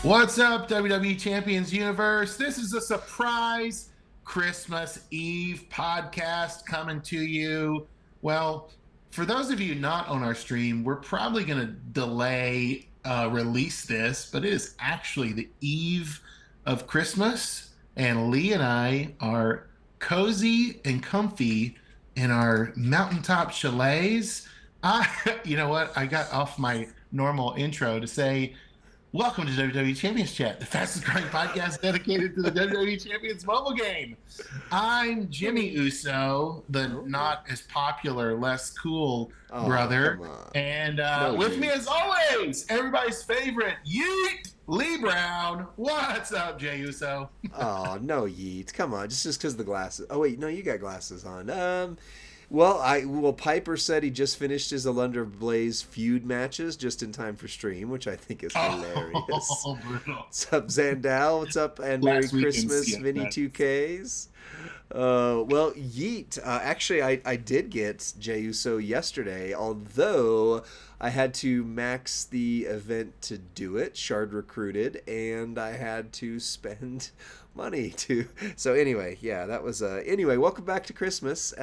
What's up, WWE Champions Universe? This is a surprise Christmas Eve podcast coming to you. Well, for those of you not on our stream, we're probably going to delay release this, but it is actually the eve of Christmas, and Lee and I are cozy and comfy in our mountaintop chalets. You know what? I got off my normal intro to say, welcome to WWE Champions Chat, the fastest growing podcast dedicated to the WWE Champions mobile game. I'm Jimmy Uso, the not as popular, less cool brother. And with me, as always, everybody's favorite, Yeet Lee Brown. What's up, Jay Uso? Oh, no, Yeet. Come on, just because the glasses. Oh, wait, no, you got glasses on. Well, Piper said he just finished his Alundra Blaze feud matches just in time for stream, which I think is hilarious. Oh, brutal. What's up, Zandal? What's up, and Merry Christmas, Vinny 2Ks? Well, Yeet. Actually, I did get Jey Uso yesterday, although I had to max the event to do it, Shard recruited, and I had to spend money to. So anyway, yeah, that was anyway, welcome back to Christmas.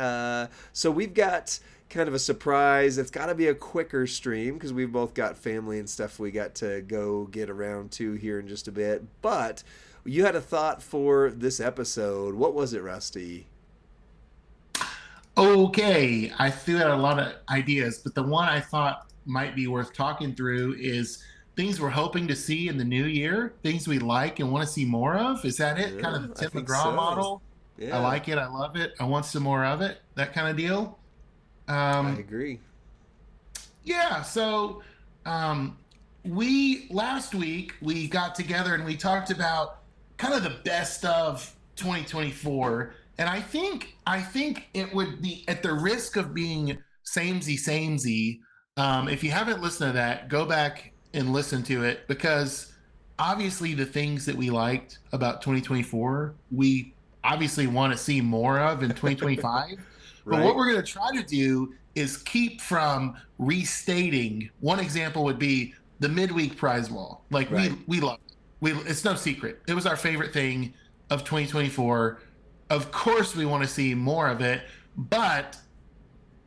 So we've got kind of a surprise. It's got to be a quicker stream because we've both got family and stuff we got to go get around to here in just a bit. But you had a thought for this episode. What was it, Rusty? Okay, I threw out a lot of ideas, but the one I thought might be worth talking through is things we're hoping to see in the new year, things we like and want to see more of. Is that it? Yeah, kind of the Tim McGraw so. model? Yeah. I like it. I love it. I want some more of it. That kind of deal. I agree. Yeah. So last week we got together and we talked about kind of the best of 2024. And I think it would be, at the risk of being samey, if you haven't listened to that, go back and listen to it, because obviously the things that we liked about 2024, we obviously want to see more of in 2025. Right. But what we're going to try to do is keep from restating. One example would be the midweek prize wall. Like, right. we love it. It's no secret. It was our favorite thing of 2024. Of course, we want to see more of it, but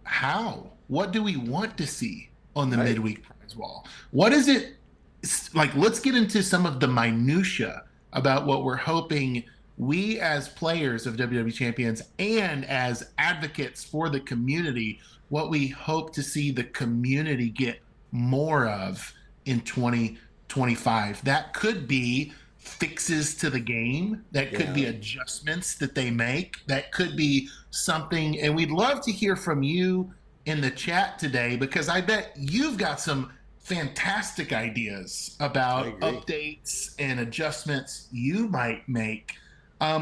how? What do we want to see on the midweek prize wall? What is it like? Let's get into some of the minutia about what we're hoping we as players of WWE Champions and as advocates for the community, what we hope to see the community get more of in 2025. That could be fixes to the game, that could be adjustments that they make, that could be something, and we'd love to hear from you in the chat today, because I bet you've got some fantastic ideas about updates and adjustments you might make.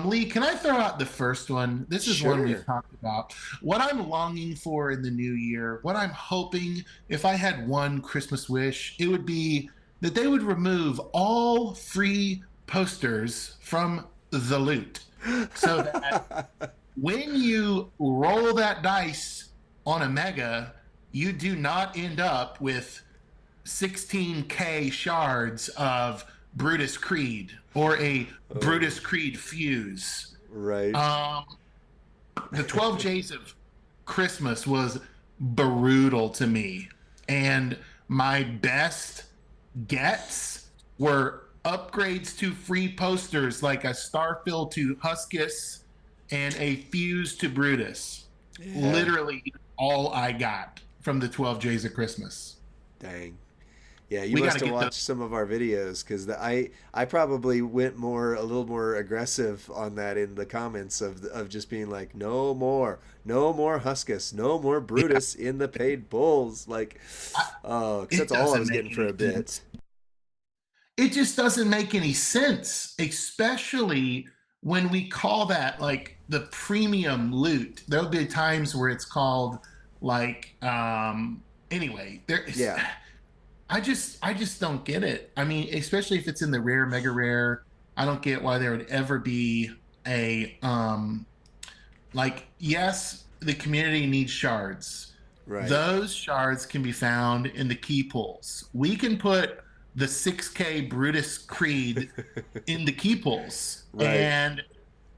Lee, can I throw out the first one? This is one we've talked about. What I'm longing for in the new year, what I'm hoping, if I had one Christmas wish, it would be that they would remove all free posters from the loot, so that when you roll that dice on a mega, you do not end up with 16K shards of Brutus Creed or a Brutus Creed fuse. Right. The 12 Jays of Christmas was brutal to me, and my best gets were upgrades to free posters, like a Starfill to Huskus and a fuse to Brutus. Literally all I got from the 12 Jays of Christmas. Dang. Yeah, you must have watched some of our videos, because I probably went a little more aggressive on that in the comments of just being like, no more Huskus, no more Brutus in the paid bulls. Like, because that's all I was getting for a bit. It just doesn't make any sense, especially when we call that like the premium loot. There'll be times where it's called like anyway. I just don't get it. I mean, especially if it's in the rare, mega rare, I don't get why there would ever be a like, yes, the community needs shards. Right. Those shards can be found in the key pools. We can put the 6K Brutus Creed into key pulls. Right. And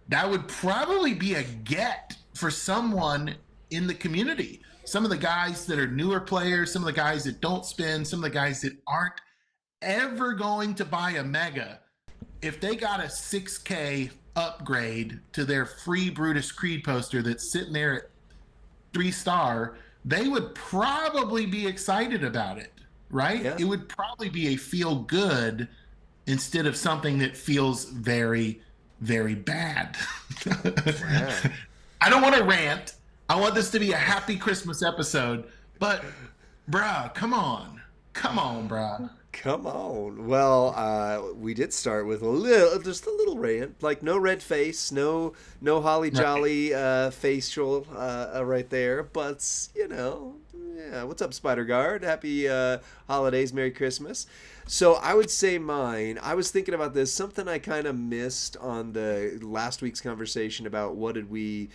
that would probably be a get for someone in the community. Some of the guys that are newer players, some of the guys that don't spin, some of the guys that aren't ever going to buy a Mega, if they got a 6K upgrade to their free Brutus Creed poster that's sitting there at 3-star, they would probably be excited about it, right? Yeah. It would probably be a feel good instead of something that feels very, very bad. Yeah. I don't want to rant. I want this to be a happy Christmas episode, but bruh, come on, bruh. Come on. Well, we did start with just a little rant, like no red face, no holly jolly facial right there, but yeah. What's up, Spider Guard? Happy holidays, Merry Christmas. So I would say mine. I was thinking about this. Something I kind of missed on the last week's conversation about what did we,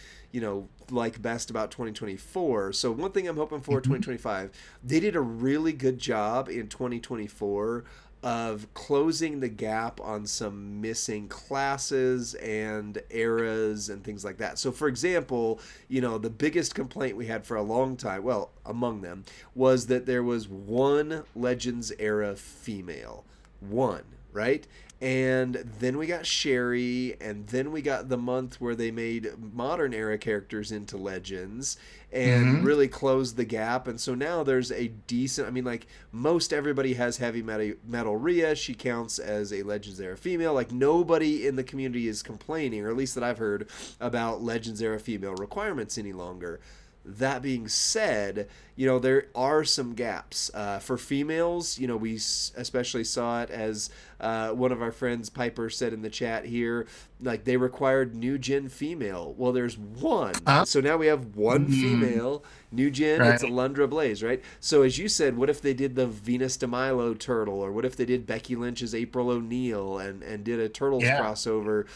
like best about 2024. So one thing I'm hoping for 2025, they did a really good job in 2024 of closing the gap on some missing classes and eras and things like that. So for example, the biggest complaint we had for a long time, well, among them, was that there was one Legends era female. One, right? And then we got Sherry, and then we got the month where they made modern era characters into Legends and really closed the gap. And so now there's a decent, like most everybody has heavy metal Rhea. She counts as a Legends era female. Like nobody in the community is complaining, or at least that I've heard, about Legends era female requirements any longer. That being said, there are some gaps. For females, we especially saw it as one of our friends, Piper, said in the chat here, like they required new gen female. Well, there's one. So now we have one female, new gen, right. It's Alundra Blaze, right? So as you said, what if they did the Venus de Milo turtle, or what if they did Becky Lynch's April O'Neil and did a Turtles crossover,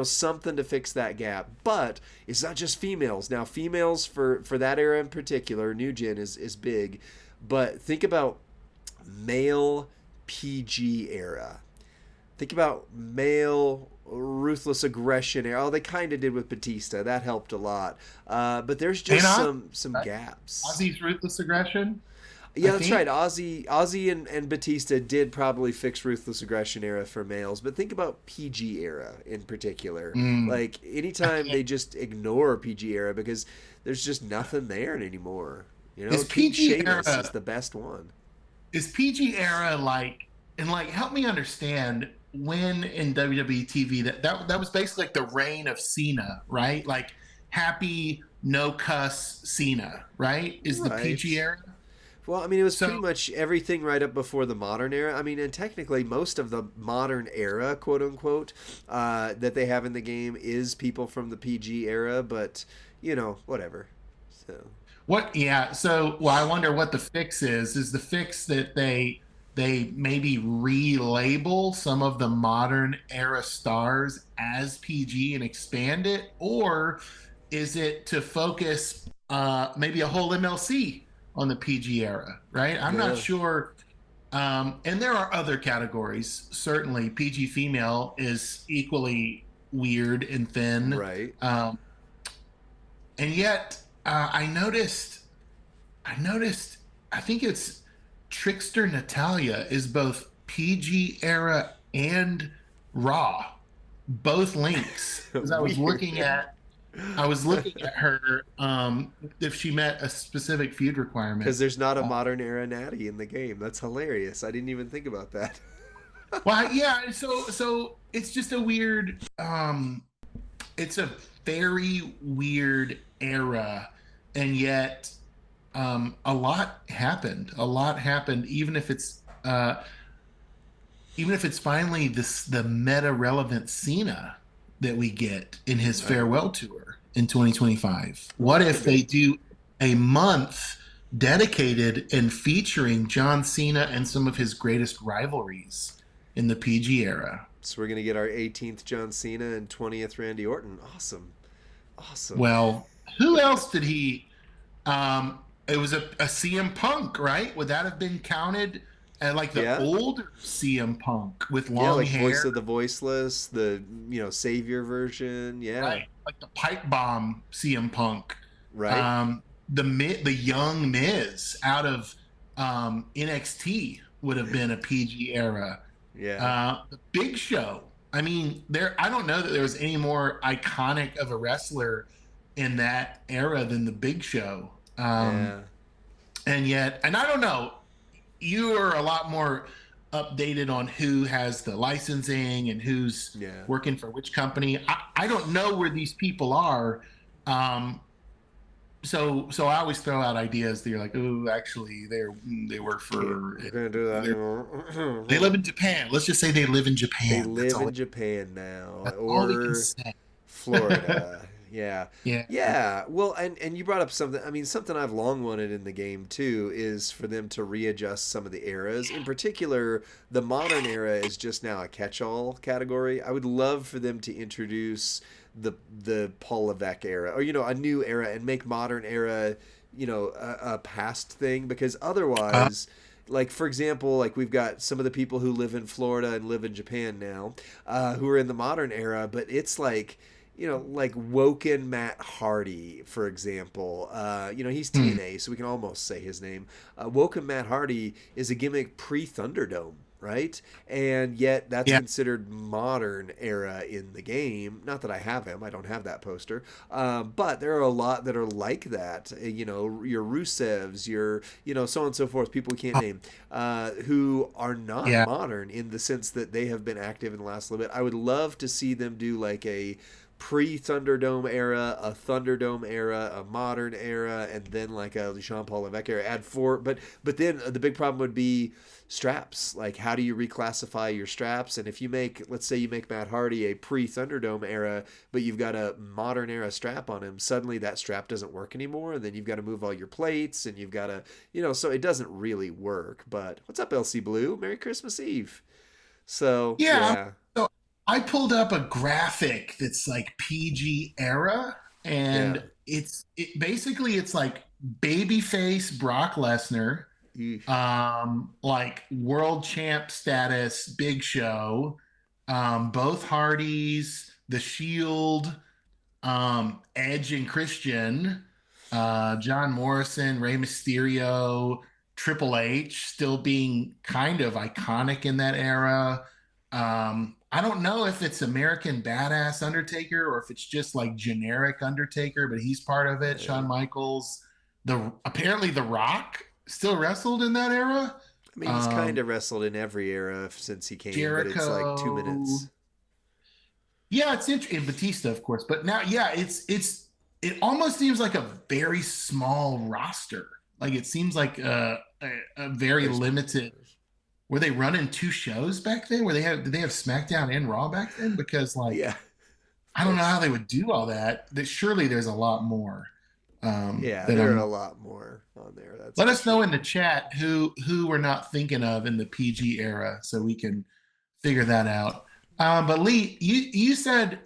something to fix that gap. But it's not just females. Now, females for that era in particular, new gen is big, but think about male PG era. Think about male ruthless aggression era. Oh, they kind of did with Batista. That helped a lot. But there's just some gaps. Ozzy's ruthless aggression? Yeah, that's right. Ozzy and Batista did probably fix ruthless aggression era for males, but think about PG era in particular. Like anytime they just ignore PG era because there's just nothing there anymore. Is PG era is the best one. Is PG era help me understand when in WWE TV that was basically like the reign of Cena, right? Like happy no cuss Cena, right? Is the PG era? Well, it was pretty much everything right up before the modern era. And technically most of the modern era, quote unquote, that they have in the game is people from the PG era, but whatever. So what? Yeah. So, I wonder what the fix is. Is the fix that they maybe relabel some of the modern era stars as PG and expand it, or is it to focus maybe a whole MLC on the PG era? Right. I'm not sure. And there are other categories. Certainly, PG female is equally weird and thin. Right. And yet, I noticed, I think it's Trickster Natalia is both PG era and Raw, both links. Because I was looking at her if she met a specific feud requirement. Because there's not a modern era natty in the game. That's hilarious. I didn't even think about that. Well, yeah. So it's just a weird. It's a very weird era, and yet a lot happened. Even if it's finally the meta relevant Cena that we get in his farewell tour in 2025. What if they do a month dedicated and featuring John Cena and some of his greatest rivalries in the PG era? So we're gonna get our 18th John Cena and 20th Randy Orton. Awesome. Well, who else did he? It was a CM Punk, right? Would that have been counted and like the Yeah. older CM Punk with Yeah, long like hair, Voice of the Voiceless, the Savior version. Yeah. right? Like the pipe bomb CM Punk, Right. um, the young Miz out of NXT would have been a PG era. Yeah. The Big Show. I mean, I don't know that there was any more iconic of a wrestler in that era than the Big Show. Yeah. And yet, and I don't know, you are a lot more updated on who has the licensing and who's Yeah. working for which company. I don't know where these people are. So I always throw out ideas that you're like, oh, actually, they work for. We're gonna do that. They live in Japan. Let's just say they live in They Japan. live in Japan now, That's all we can or say. Florida. Yeah. Yeah. Yeah. Well, and you brought up something. I mean, something I've long wanted in the game too is for them to readjust some of the eras. In particular, the modern era is just now a catch-all category. I would love for them to introduce the Paul Levesque era, or a new era, and make modern era, a past thing, because otherwise. Like, for example, like we've got some of the people who live in Florida and live in Japan now, who are in the modern era, but it's like, like Woken Matt Hardy, for example. He's TNA, so we can almost say his name. Woken Matt Hardy is a gimmick pre-Thunderdome, right? And yet that's considered modern era in the game. Not that I have him. I don't have that poster. But there are a lot that are like that. Your Rusevs, your, so on and so forth, people we can't name, who are not modern in the sense that they have been active in the last little bit. I would love to see them do like a pre-Thunderdome era, a Thunderdome era, a modern era, and then like a Jean-Paul Levesque era. Add four, but then the big problem would be straps. Like, how do you reclassify your straps? And if you let's say you make Matt Hardy a pre-Thunderdome era, but you've got a modern era strap on him, suddenly that strap doesn't work anymore, and then you've got to move all your plates, and you've got to, so it doesn't really work. But what's up, LC Blue? Merry Christmas Eve. So yeah. So I pulled up a graphic that's like PG era, and it's like babyface Brock Lesnar, like world champ status Big Show, both Hardys, The Shield, Edge and Christian, John Morrison, Rey Mysterio, Triple H still being kind of iconic in that era. I don't know if it's American Badass Undertaker or if it's just like generic Undertaker, but he's part of it. Shawn Michaels, apparently The Rock still wrestled in that era. I mean, he's kind of wrestled in every era since he came, Jericho, but it's like 2 minutes. Yeah, it's interesting. Batista, of course, but now, it almost seems like a very small roster. Like it seems like a very limited. Were they running 2 shows back then? Did they have SmackDown and Raw back then? Because I don't know how they would do all that. Surely there's a lot more. There are a lot more on there. Let us know in the chat who we're not thinking of in the PG era, so we can figure that out. But Lee, you said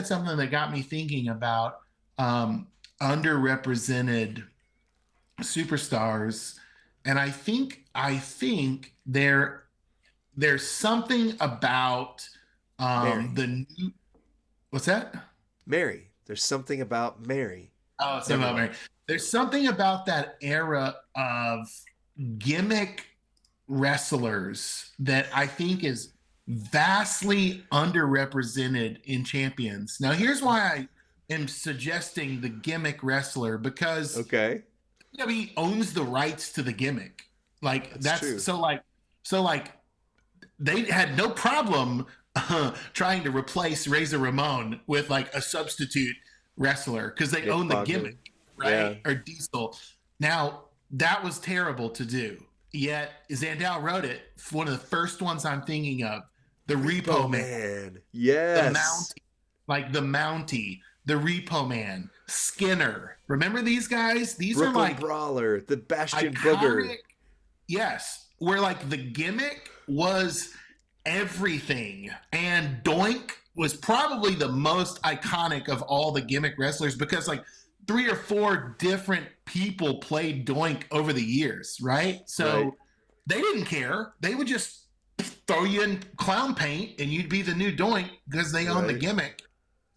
something that got me thinking about underrepresented superstars, and I think there's something about the new. What's that? Mary. There's something about Mary. Oh, something about Mary. There's something about that era of gimmick wrestlers that I think is vastly underrepresented in champions. Now, here's why I am suggesting the gimmick wrestler, because WWE owns the rights to the gimmick. Like that's true. So they had no problem trying to replace Razor Ramon with like a substitute wrestler because they own the gimmick, right? Or Diesel. Now that was terrible to do. Yet Zandal wrote it. One of the first ones I'm thinking of, the Repo Man. Yes. The Mountie, the Repo Man, Skinner. Remember these guys? These Brooklyn are like Brawler, the Bastion iconic, Booger. Yes, where like the gimmick was everything, and Doink was probably the most iconic of all the gimmick wrestlers because like 3 or 4 different people played Doink over the years, right? So they didn't care. They would just throw you in clown paint and you'd be the new Doink because they own the gimmick.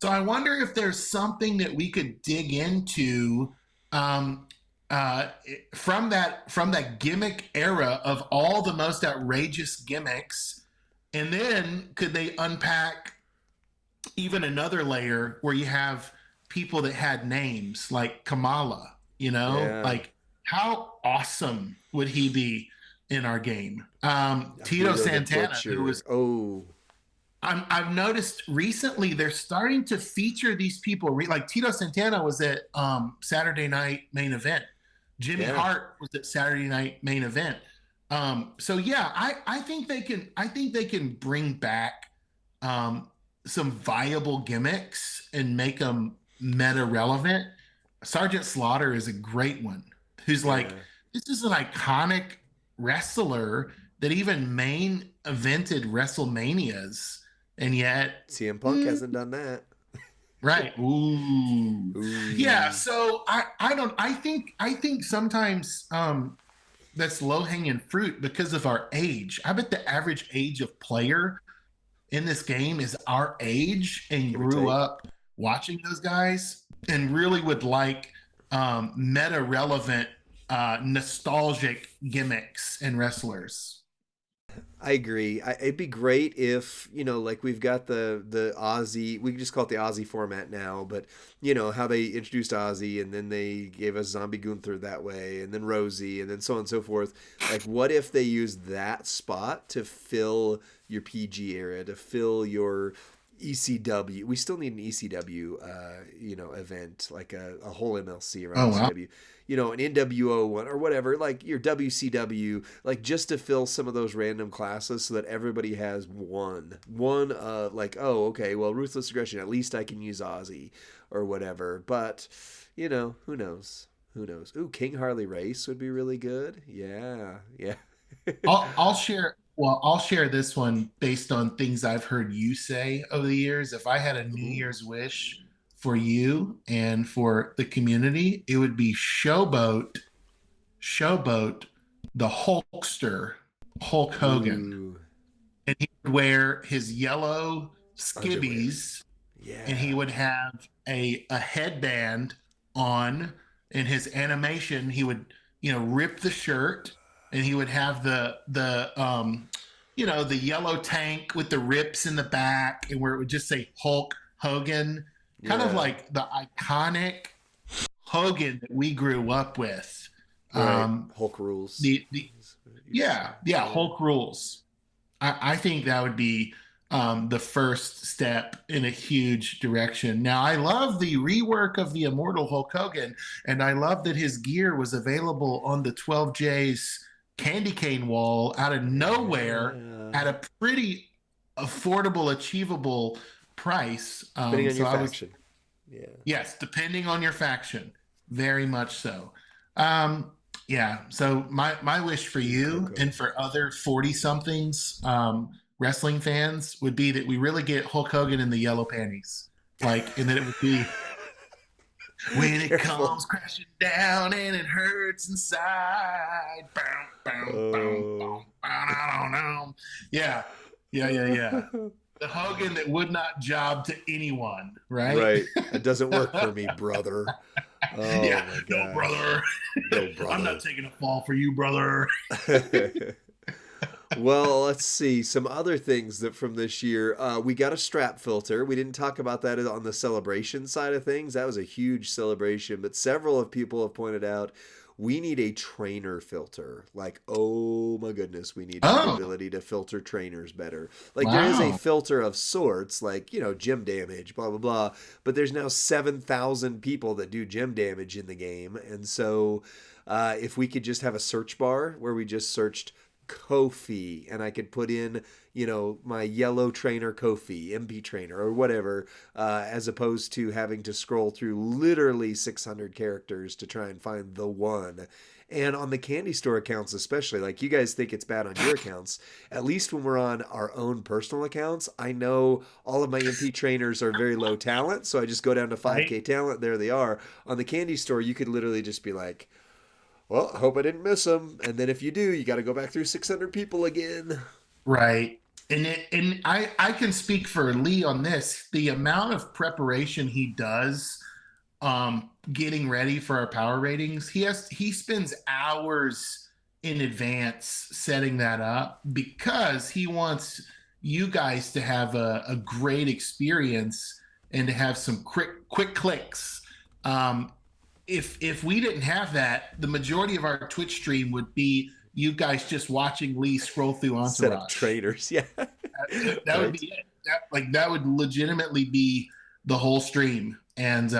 So I wonder if there's something that we could dig into from that gimmick era of all the most outrageous gimmicks, and then could they unpack even another layer where you have people that had names like Kamala, like how awesome would he be in our game? Tito Santana, who was I've noticed recently they're starting to feature these people. Like Tito Santana was at Saturday Night Main Event. Jimmy Hart was at Saturday Night Main Event. So yeah, I think they can bring back some viable gimmicks and make them meta relevant. Sergeant Slaughter is a great one. Who's like, this is an iconic wrestler that even main evented WrestleManias. And yet CM Punk hasn't done that. Right. Ooh. Yeah. So I think sometimes that's low hanging fruit because of our age. I bet the average age of player in this game is our age and grew up watching those guys and really would like meta relevant nostalgic gimmicks and wrestlers. I agree. It'd be great if, like we've got the Aussie, we can just call it the Aussie format now, but how they introduced Aussie and then they gave us Zombie Gunther that way and then Rosie and then so on and so forth. Like what if they used that spot to fill your PG area, to fill your ECW? We still need an ECW, event, like a whole MLC around ECW. An NWO one or whatever, like your WCW, like just to fill some of those random classes so that everybody has one, like, oh, okay, well, Ruthless Aggression, at least I can use Aussie or whatever. But, who knows? Ooh, King Harley Race would be really good. Yeah. I'll share this one based on things I've heard you say over the years. If I had a New Year's wish for you and for the community, it would be Showboat the Hulkster, Hulk Hogan. Ooh. And he would wear his yellow skivvies and he would have a headband on. In his animation, he would, rip the shirt and he would have the yellow tank with the rips in the back and where it would just say Hulk Hogan. Kind of like the iconic Hogan that we grew up with. Hulk rules. Hulk rules. I think that would be the first step in a huge direction. Now, I love the rework of the Immortal Hulk Hogan, and I love that his gear was available on the 12J's candy cane wall out of nowhere at a pretty affordable, achievable price. Depending on your faction. Yes, depending on your faction. Very much so. So my wish for you and for other 40-somethings wrestling fans would be that we really get Hulk Hogan in the yellow panties. And then it would be when it comes crashing down and it hurts inside. Yeah. The Hogan that would not job to anyone, right? Right. It doesn't work for me, brother. Oh, yeah, no, brother. I'm not taking a fall for you, brother. Well, let's see. Some other things that from this year. We got a strap filter. We didn't talk about that on the celebration side of things. That was a huge celebration, but several of people have pointed out we need a trainer filter. Like, oh my goodness, we need the ability to filter trainers better. Like there is a filter of sorts, like, gym damage, blah, blah, blah. But there's now 7,000 people that do gym damage in the game. And so if we could just have a search bar where we just searched Kofi and I could put in, my yellow trainer Kofi, MP trainer or whatever, as opposed to having to scroll through literally 600 characters to try and find the one. And on the candy store accounts especially, like you guys think it's bad on your accounts, at least when we're on our own personal accounts, I know all of my MP trainers are very low talent, so I just go down to 5K talent, there they are. On the candy store, you could literally just be like, Well, I hope I didn't miss them. And then if you do, you got to go back through 600 people again. Right. And I can speak for Lee on this. The amount of preparation he does getting ready for our power ratings, he spends hours in advance setting that up because he wants you guys to have a great experience and to have some quick clicks. Um, if we didn't have that, the majority of our Twitch stream would be you guys just watching Lee scroll through Set of Entourage. trainers, yeah. That would be it. That would legitimately be the whole stream, and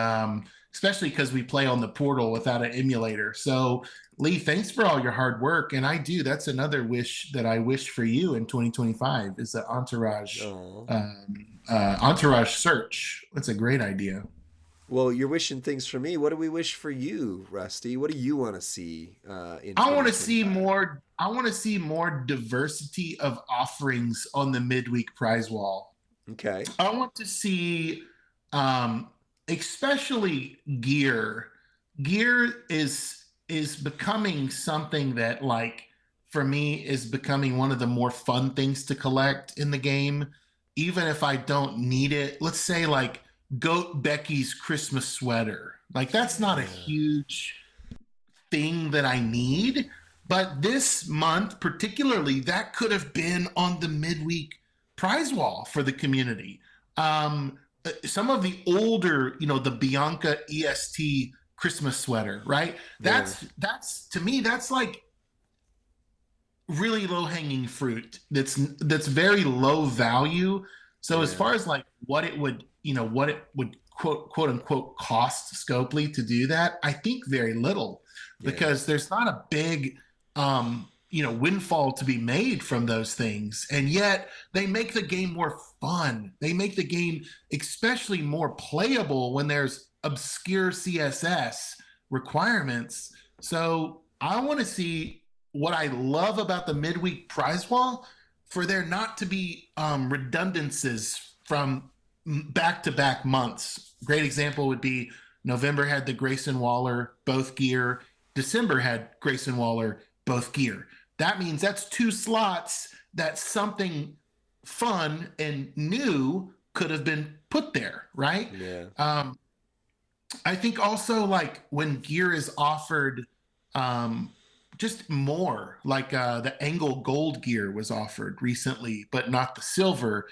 especially because we play on the portal without an emulator. So Lee, thanks for all your hard work, and that's another wish that I wish for you in 2025 is the entourage search. That's a great idea. Well, you're wishing things for me. What do we wish for you, Rusty? What do you want to see in I want to see 2025? more. I want to see more diversity of offerings on the midweek prize wall. Okay. I want to see, um, especially gear. Gear is becoming something that, like, for me, is becoming one of the more fun things to collect in the game, even if I don't need it. Let's say, like, Goat Becky's Christmas sweater. Like, that's not a huge thing that I need, but this month, particularly, that could have been on the midweek prize wall for the community. Some of the older, the Bianca EST Christmas sweater, right? Yeah. That's to me, that's like really low hanging fruit. That's very low value. So as Yeah. far as like what it would quote unquote cost Scopely to do that, I think very little, Yeah. because there's not a big windfall to be made from those things, and yet they make the game more fun. They make the game especially more playable when there's obscure CSS requirements. So I want to see what I love about the midweek prize wall, for there not to be redundancies from back-to-back months. Great example would be November had the Grayson Waller both gear, December had Grayson Waller both gear. That means that's two slots that something fun and new could have been put there, right? Yeah. I think also, like, when gear is offered, just more, like the Angle Gold gear was offered recently, but not the silver.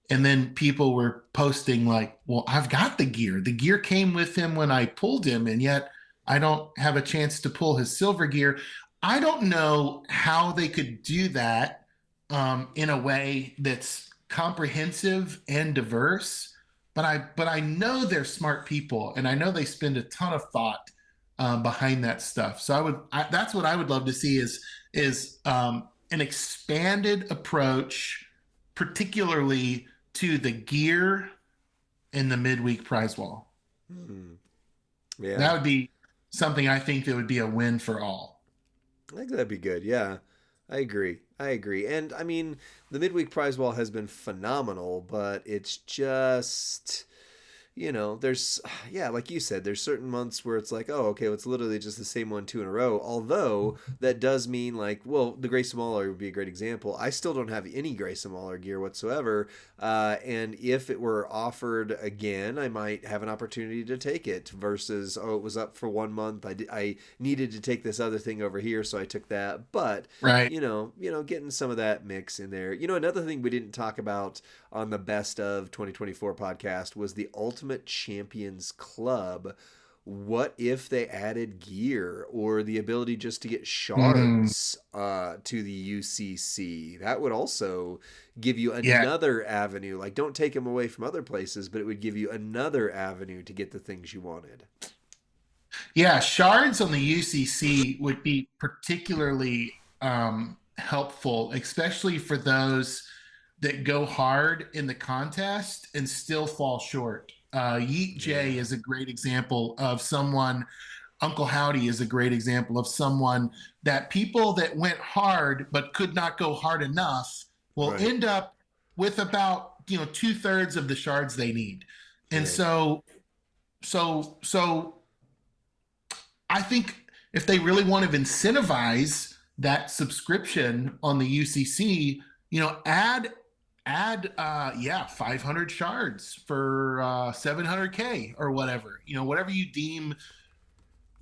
And then people were posting like, well, I've got the gear. The gear came with him when I pulled him, and yet I don't have a chance to pull his silver gear. I don't know how they could do that in a way that's comprehensive and diverse, but I know they're smart people, and I know they spend a ton of thought behind that stuff. So that's what I would love to see is an expanded approach, particularly to the gear in the midweek prize wall. Hmm. Yeah. That would be something I think that would be a win for all. I think that'd be good. Yeah. I agree. I agree. And I mean, the midweek prize wall has been phenomenal, but it's just, there's, yeah, like you said, there's certain months where it's like, oh, okay, well, it's literally just the same one two in a row. Although that does mean, like, well, the Grayson Waller would be a great example. I still don't have any Grayson Waller gear whatsoever. And if it were offered again, I might have an opportunity to take it versus, oh, it was up for 1 month. I needed to take this other thing over here, so I took that. But, Right. getting some of that mix in there. Another thing we didn't talk about on the Best of 2024 podcast was the Ultimate Champions Club. What if they added gear or the ability just to get shards to the UCC? That would also give you another avenue. Like, don't take them away from other places, but it would give you another avenue to get the things you wanted. Yeah, shards on the UCC would be particularly helpful, especially for those that go hard in the contest and still fall short. Yeet J is a great example of someone. Uncle Howdy is a great example of someone that people that went hard but could not go hard enough will end up with about 2/3 of the shards they need. And so I think if they really want to incentivize that subscription on the UCC, add 500 shards for 700K or whatever, whatever you deem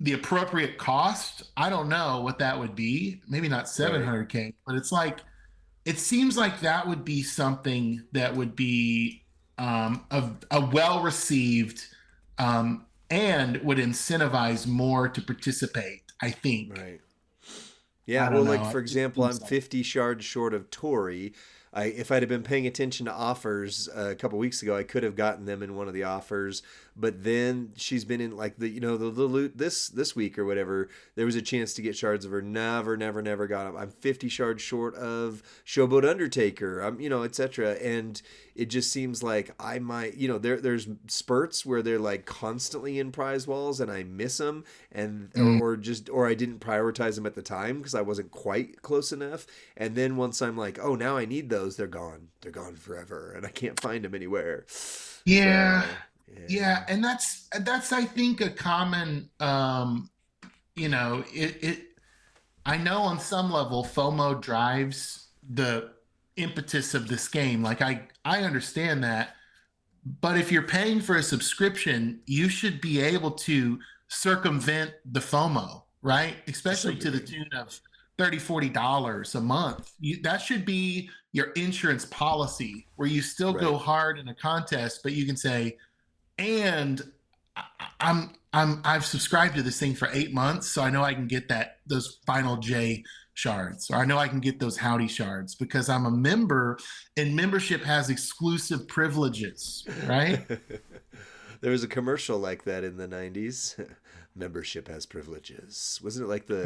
the appropriate cost. I don't know what that would be. Maybe not 700K, but it seems like that would be something that would be a well-received and would incentivize more to participate, I think. Right. Yeah, well, like, for example, I'm 50 shards short of Tori. If I'd have been paying attention to offers a couple weeks ago, I could have gotten them in one of the offers. But then she's been in like the loot this week or whatever. There was a chance to get shards of her. Never got them. I'm 50 shards short of Showboat Undertaker. I'm etc. And it just seems like I might there's spurts where they're like constantly in prize walls and I miss them and or I didn't prioritize them at the time because I wasn't quite close enough. And then once I'm like, oh, now I need those, they're gone. They're gone forever, and I can't find them anywhere. Yeah. So, yeah, and that's I think a common I know on some level FOMO drives the impetus of this game. Like I understand that, but if you're paying for a subscription, you should be able to circumvent the FOMO, right? Especially to the tune of $30-$40 a month. That should be your insurance policy, where you still go hard in a contest, but you can say, and I've subscribed to this thing for 8 months, so I know I can get those final J shards, or I know I can get those Howdy shards because I'm a member, and membership has exclusive privileges, right? There was a commercial like that in the 90s. Membership has privileges. Wasn't it like the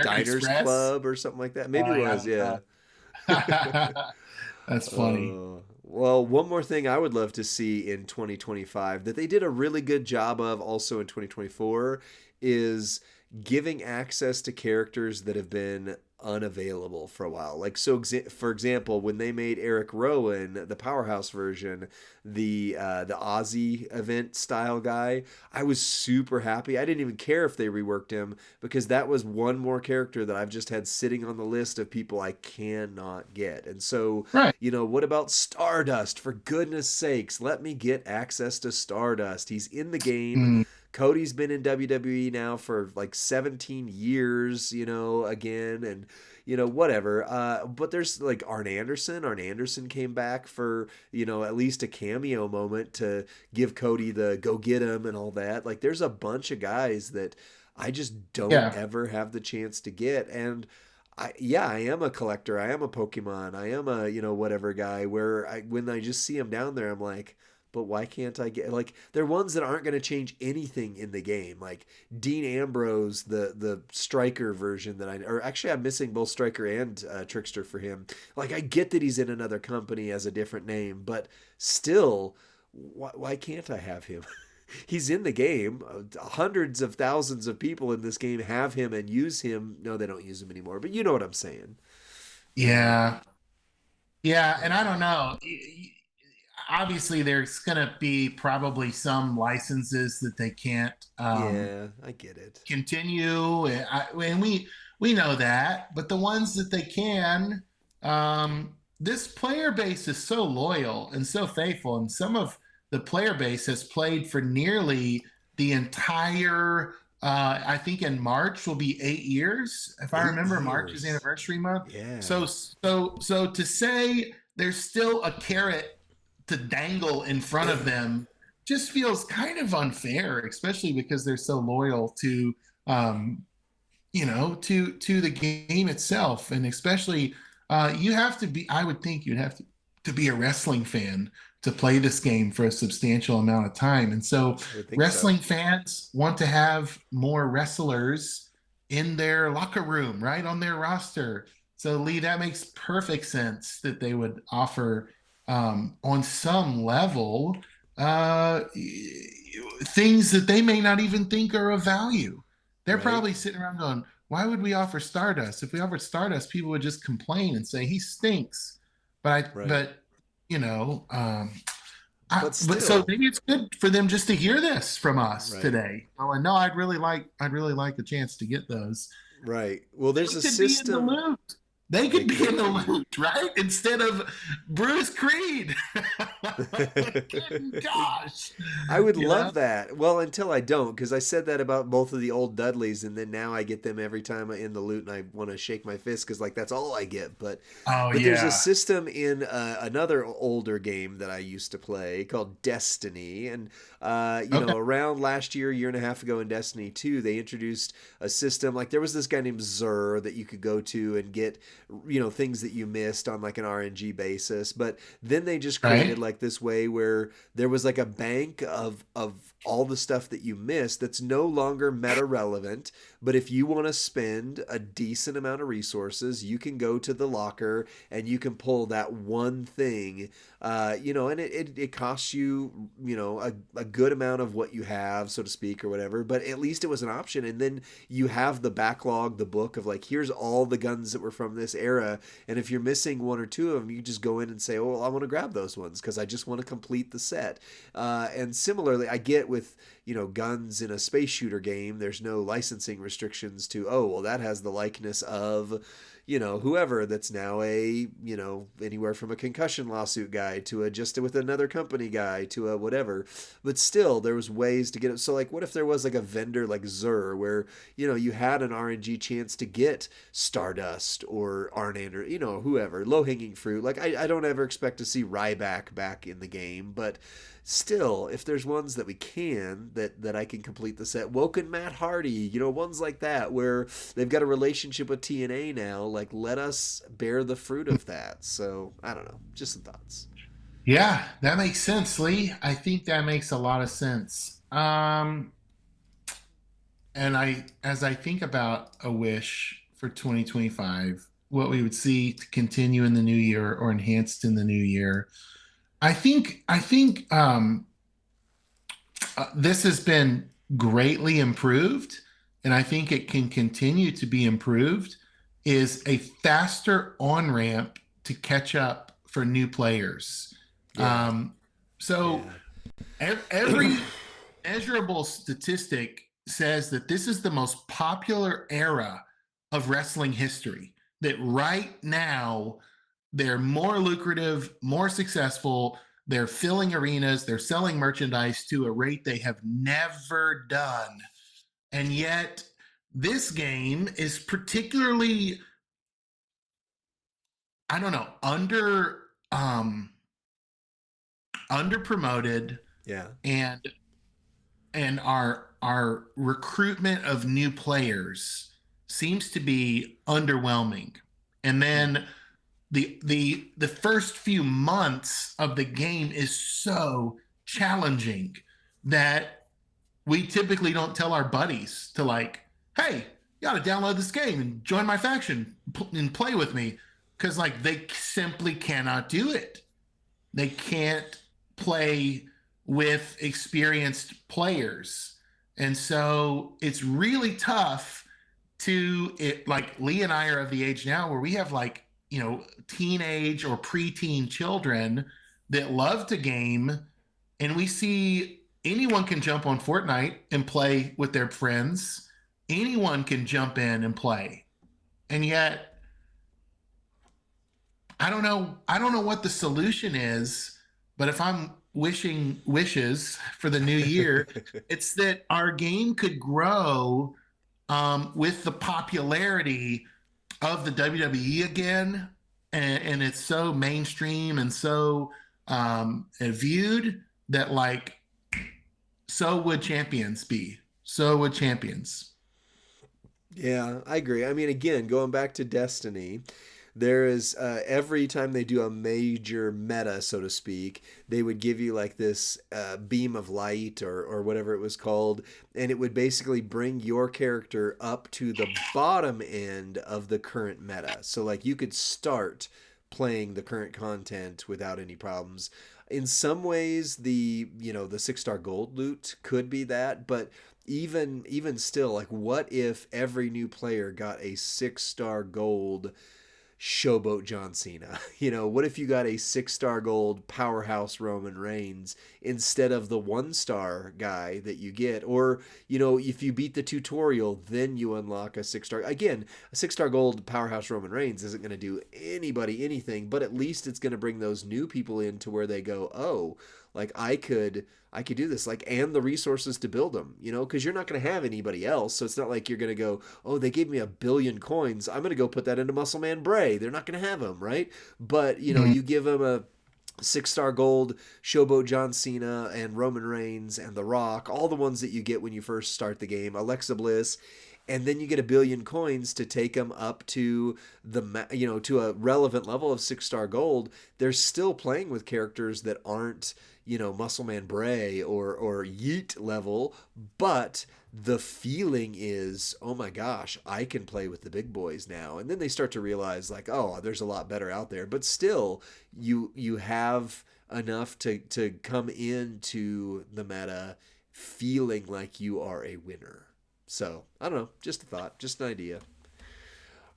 Diners Express? Club or something like that? Maybe it was, yeah. That's funny. Well, one more thing I would love to see in 2025 that they did a really good job of also in 2024 is giving access to characters that have been unavailable for a while. Like, so for example, when they made Eric Rowan, the Powerhouse version, the Aussie event style guy, I was super happy. I didn't even care if they reworked him because that was one more character that I've just had sitting on the list of people I cannot get. And so, what about Stardust? For goodness sakes, let me get access to Stardust. He's in the game. Cody's been in WWE now for like 17 years, again, and, whatever. But there's like Arn Anderson. Arn Anderson came back for, at least a cameo moment to give Cody the go get him and all that. Like, there's a bunch of guys that I just don't ever have the chance to get. And I am a collector. I am a Pokemon. I am a, whatever guy where when I just see him down there, I'm like, but why can't I get, like, they're ones that aren't going to change anything in the game. Like Dean Ambrose, the Striker version or actually I'm missing both Striker and Trickster for him. Like, I get that he's in another company as a different name, but still, why can't I have him? He's in the game. Hundreds of thousands of people in this game have him and use him. No, they don't use him anymore, but you know what I'm saying. Yeah. Yeah, and I don't know. Obviously there's going to be probably some licenses that they can't I get it, continue, and we know that, but the ones that they can, this player base is so loyal and so faithful, and some of the player base has played for nearly the entire I think in March will be 8 years, if I remember. March is anniversary month. So to say there's still a carrot to dangle in front of them just feels kind of unfair, especially because they're so loyal to to the game itself. And especially you have to be, I would think you'd have to be a wrestling fan to play this game for a substantial amount of time. And so wrestling fans want to have more wrestlers in their locker room, right, on their roster. So Lee, that makes perfect sense that they would offer on some level things that they may not even think are of value. They're probably sitting around going, why would we offer Stardust? If we offered Stardust, people would just complain and say he stinks. But But But so still, maybe it's good for them just to hear this from us right. today. Oh, and no, I'd really like a chance to get those. Right. Well, there's They a could be in the system. loot. They They could be in could the be. loot, right? Instead of Bruce Creed. Good gosh. I would You know? love that. Well, until I don't, because I said that about both of the old Dudleys, and then now I get them every time I'm in the loot, and I want to shake my fist because like that's all I get. Oh But there's a yeah. system in another older game that I used to play called Destiny, and Okay. around last year and a half ago in Destiny 2, they introduced a system like there was this guy named Zur that you could go to and get things that you missed on like an RNG basis, but then they just created Right. like this way where there was like a bank of all the stuff that you missed that's no longer meta relevant. But if you want to spend a decent amount of resources, you can go to the locker and you can pull that one thing, and it costs you, a good amount of what you have, so to speak, or whatever. But at least it was an option. And then you have the backlog, the book of like, here's all the guns that were from this era. And if you're missing one or two of them, you just go in and say, oh, well, I want to grab those ones because I just want to complete the set. And similarly, I get with guns in a space shooter game, there's no licensing restrictions to, oh, well, that has the likeness of whoever that's now a, anywhere from a concussion lawsuit guy to a just with another company guy to a whatever. But still, there was ways to get it. So, like, what if there was like a vendor like Zur where, you had an RNG chance to get Stardust or Arnan or, whoever, low hanging fruit. Like, I don't ever expect to see Ryback back in the game, but still, if there's ones that we can that I can complete the set, Woken Matt Hardy, ones like that where they've got a relationship with TNA now, like let us bear the fruit of that. So I don't know, just some thoughts. Yeah, that makes sense, Lee. I think that makes a lot of sense. And as I think about a wish for 2025, what we would see to continue in the new year or enhanced in the new year, I think this has been greatly improved, and I think it can continue to be improved. Is a faster on ramp to catch up for new players. Yeah, So yeah, every measurable statistic says that this is the most popular era of wrestling history. That right now they're more lucrative, more successful. They're filling arenas, they're selling merchandise to a rate they have never done. And yet, this game is particularly, I don't know, under promoted, yeah, and our recruitment of new players seems to be underwhelming. And then the first few months of the game is so challenging that we typically don't tell our buddies to like, hey, you got to download this game and join my faction and play with me, because like they simply cannot do it. They can't play with experienced players. And so it's really tough to it. Like Lee and I are of the age now where we have like, teenage or preteen children that love to game, and we see anyone can jump on Fortnite and play with their friends. Anyone can jump in and play. And yet I don't know what the solution is, but if I'm wishing wishes for the new year, it's that our game could grow with the popularity of the WWE again, and it's so mainstream and so viewed that like so would champions be. So would champions. yeah. I agree. I mean, again, going back to Destiny, there is every time they do a major meta, so to speak, they would give you like this beam of light or whatever it was called, and it would basically bring your character up to the bottom end of the current meta. So like you could start playing the current content without any problems. In some ways, the 6-star gold loot could be that, but even still, like what if every new player got a 6-star gold Showboat John Cena? You know, what if you got a 6-star gold powerhouse Roman Reigns instead of the 1-star guy that you get? Or, you know, if you beat the tutorial, then you unlock a 6-star. Again, a 6-star gold powerhouse Roman Reigns isn't going to do anybody anything, but at least it's going to bring those new people in to where they go, oh, like I could do this, like, and the resources to build them, you know, because you're not going to have anybody else. So it's not like you're going to go, oh, they gave me 1 billion coins, I'm going to go put that into Muscle Man Bray. They're not going to have him, right? But, you know, you give them a 6-star gold Showboat John Cena and Roman Reigns and The Rock, all the ones that you get when you first start the game, Alexa Bliss, and then you get 1 billion coins to take them up to the, you know, to a relevant level of 6-star gold. They're still playing with characters that aren't, you know, Muscle Man Bray or Yeet level, but the feeling is, oh my gosh, I can play with the big boys now. And then they start to realize, like, oh, there's a lot better out there. But still, you have enough to come into the meta feeling like you are a winner. So, I don't know, just a thought, just an idea.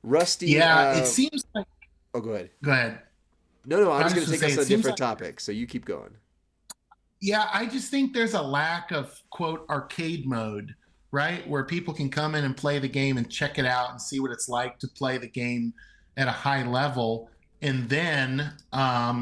Rusty. Yeah, it seems like. Oh, go ahead. Go ahead. No, I was going to take us on a different like, topic, so you keep going. Yeah, I just think there's a lack of, quote, arcade mode, right? Where people can come in and play the game and check it out and see what it's like to play the game at a high level, and then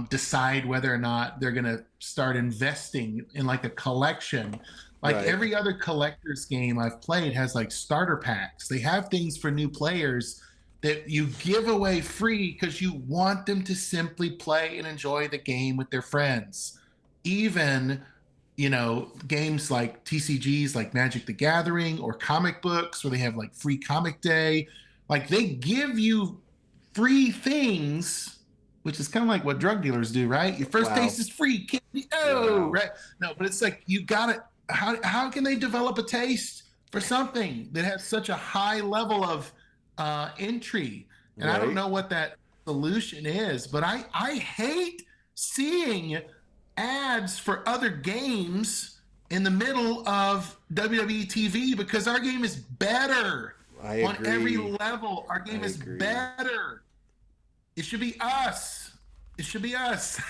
decide whether or not they're going to start investing in like a collection. Like Right. every other collector's game I've played has like starter packs. They have things for new players that you give away free because you want them to simply play and enjoy the game with their friends. Even, you know, games like TCGs like Magic the Gathering or comic books where they have like free comic day, like they give you free things, which is kind of like what drug dealers do, right? Your first Wow. taste is free. Oh, Wow. right. No, but it's like you got to, how can they develop a taste for something that has such a high level of entry? And Right. I don't know what that solution is, but I hate seeing ads for other games in the middle of WWE TV because our game is better. I On every agree. level. Our game I is agree. better. It should be us. It should be us.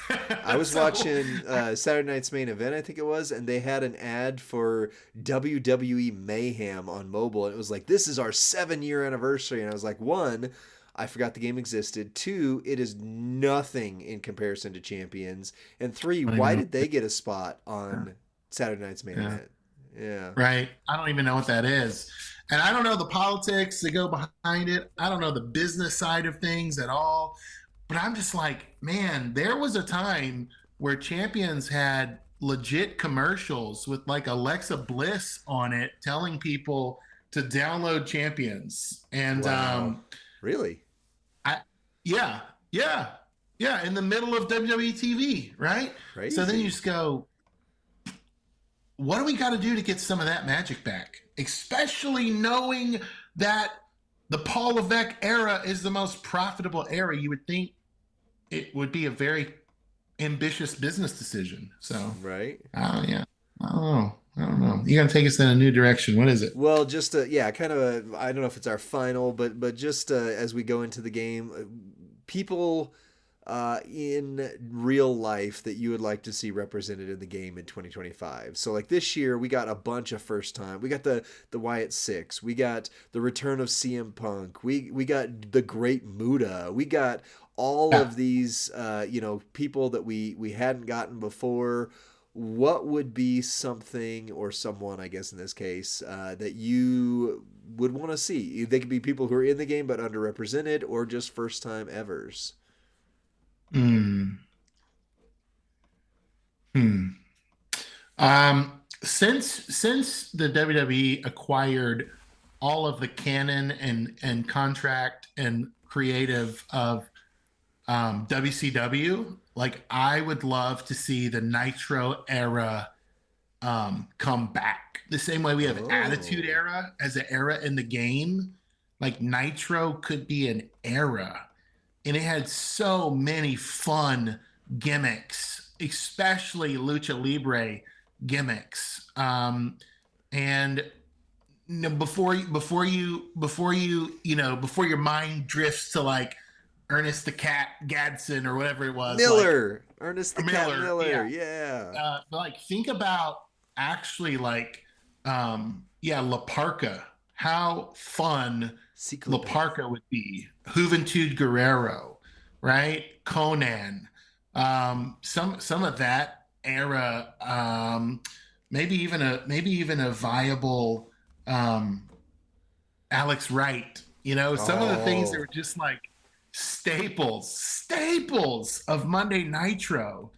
I was So, watching Saturday Night's Main Event, I think it was, and they had an ad for WWE Mayhem on mobile. And it was like, this is our 7-year anniversary. And I was like, 1, I forgot the game existed. 2, it is nothing in comparison to Champions. And 3, I why know. did they get a spot on Saturday Night's Main Yeah. Event? Yeah. Right. I don't even know what that is. And I don't know the politics that go behind it. I don't know the business side of things at all. But I'm just like, man, there was a time where Champions had legit commercials with like Alexa Bliss on it telling people to download Champions. And Wow. Really? yeah, in the middle of WWE TV, right? Crazy. So then you just go, what do we got to do to get some of that magic back? Especially knowing that the Paul Levesque era is the most profitable era. You would think it would be a very ambitious business decision. So, Right. yeah, I don't know. You're gonna take us in a new direction. What is it? Well, just kind of I don't know if it's our final, but just as we go into the game, people in real life that you would like to see represented in the game in 2025. So like this year, we got a bunch of first time. We got the Wyatt Six. We got the return of CM Punk. We got the Great Muta. We got all of these people that we hadn't gotten before. What would be something or someone, I guess in this case, that you would want to see? They could be people who are in the game but underrepresented, or just first time evers. Since the WWE acquired all of the canon and contract and creative of WCW, like I would love to see the Nitro era come back. The same way we have Attitude Era as an era in the game, like Nitro could be an era. And it had so many fun gimmicks, especially Lucha Libre gimmicks. And before your mind drifts to like Ernest the Cat Gadsden or whatever it was. Miller, Ernest the Cat Miller, Miller, yeah. Like think about actually like La Parka. How fun La Parka would be. Juventud Guerrero, right? Conan. Some of that era, maybe even a viable Alex Wright. Some of the things that were just like staples of Monday Nitro.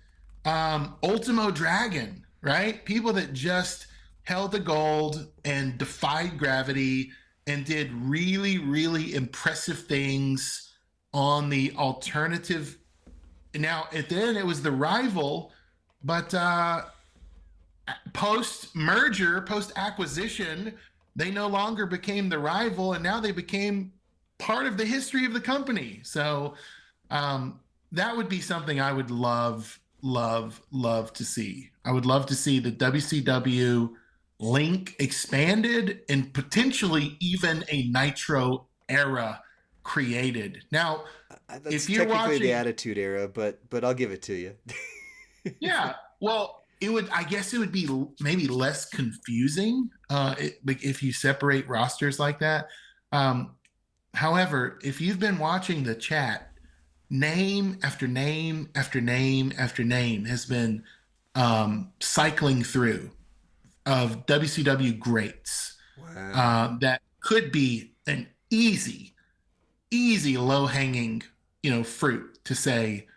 Ultimo Dragon, right? People that just held the gold and defied gravity and did really, really impressive things on the alternative. Now, then it was the rival, but post-merger, post-acquisition, they no longer became the rival, and now they became part of the history of the company. So that would be something I would love to see. I would love to see the WCW link expanded and potentially even a Nitro era created. Now, that's if you're technically watching the Attitude Era, but I'll give it to you. Yeah, well, I guess it would be maybe less confusing if you separate rosters like that. However, if you've been watching the chat, name after name after name after name has been cycling through of WCW greats. Wow. That could be an easy low-hanging fruit to say.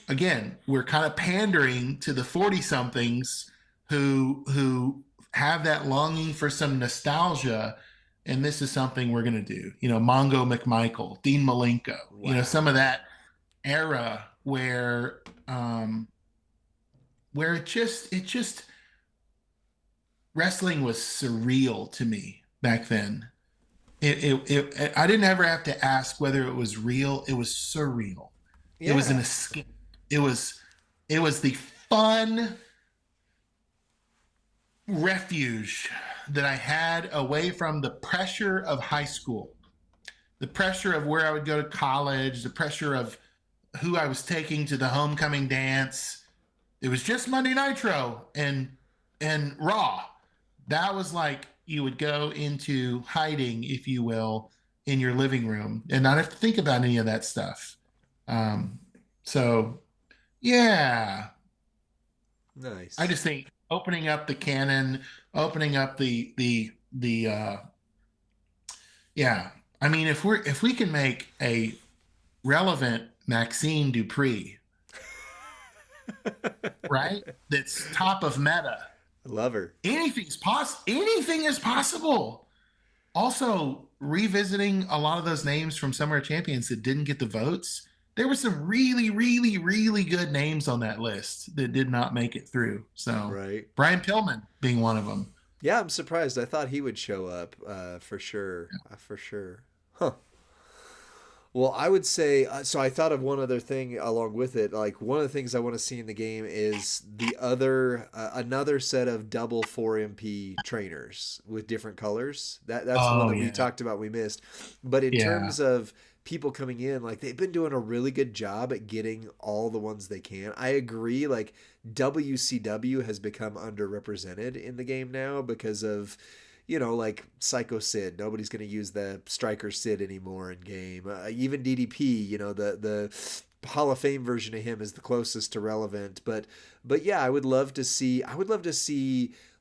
Again, we're kind of pandering to the 40-somethings who have that longing for some nostalgia, and this is something we're going to do. Mongo McMichael, Dean Malenko, Wow. Some of that era where it just wrestling was surreal to me back then. I didn't ever have to ask whether it was real. It was surreal. Yeah. It was an escape. It was the fun refuge that I had away from the pressure of high school, the pressure of where I would go to college, the pressure of who I was taking to the homecoming dance. It was just Monday Nitro and Raw. That was like you would go into hiding, if you will, in your living room and not have to think about any of that stuff. So yeah. Nice. I just think opening up the canon, opening up the I mean, if we can make a relevant Maxine Dupree, right? That's top of meta. I love her. Anything is possible. Also, revisiting a lot of those names from Summer of Champions that didn't get the votes. There were some really, really, really good names on that list that did not make it through. So, right. Brian Pillman being one of them. Yeah, I'm surprised. I thought he would show up for sure. Yeah. For sure. Huh. Well, I would say, so I thought of one other thing along with it. Like, one of the things I want to see in the game is another set of double 4MP trainers with different colors. That's one that we talked about, we missed. But in terms of people coming in, like, they've been doing a really good job at getting all the ones they can. I agree, like, WCW has become underrepresented in the game now because of, like Psycho Sid. Nobody's going to use the Striker Sid anymore in game. Even DDP, the Hall of Fame version of him is the closest to relevant. But yeah, I would love to see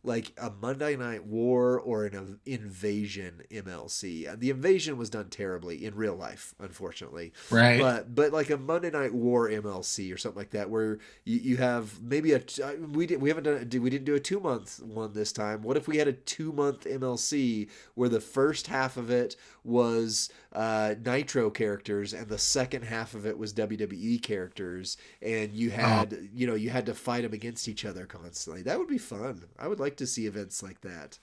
like a Monday Night War or an Invasion MLC. The Invasion was done terribly in real life, unfortunately. Right. But like a Monday Night War MLC or something like that, where you have maybe we didn't do a 2-month one this time. What if we had a 2-month MLC where the first half of it was Nitro characters and the second half of it was WWE characters, and you had you had to fight them against each other constantly? That would be fun. I would like to see events like that.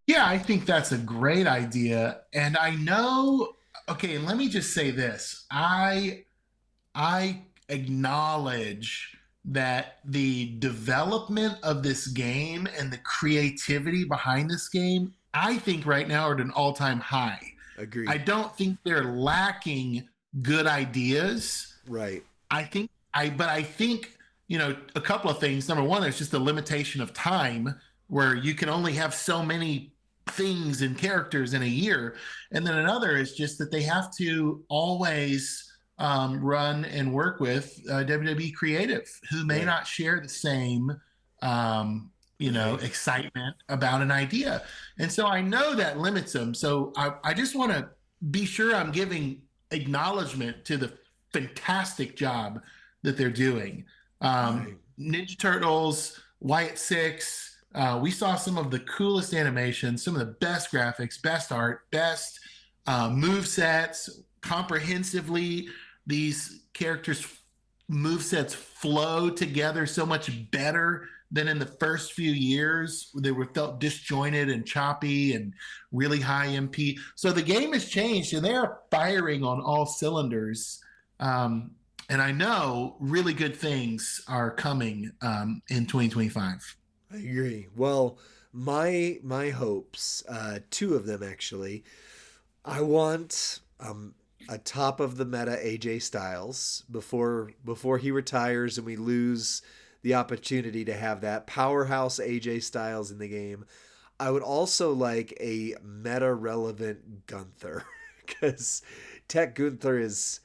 Yeah, I think that's a great idea. And I know, okay, let me just say this. I acknowledge that the development of this game and the creativity behind this game, I think right now are at an all-time high. Agreed. I don't think they're lacking good ideas. Right. I think, a couple of things. Number one, there's just a limitation of time where you can only have so many things and characters in a year. And then another is just that they have to always run and work with WWE Creative, who may not share the same, excitement about an idea. And so I know that limits them. So I just want to be sure I'm giving acknowledgement to the fantastic job that they're doing. Ninja Turtles, Wyatt Six. We saw some of the coolest animations, some of the best graphics, best art, best move sets. Comprehensively, these characters' move sets flow together so much better than in the first few years. They were felt disjointed and choppy and really high MP. So the game has changed, and they are firing on all cylinders. And I know really good things are coming in 2025. I agree. Well, my hopes, two of them actually. I want a top of the meta AJ Styles before he retires and we lose the opportunity to have that powerhouse AJ Styles in the game. I would also like a meta relevant Gunther because Tech Gunther is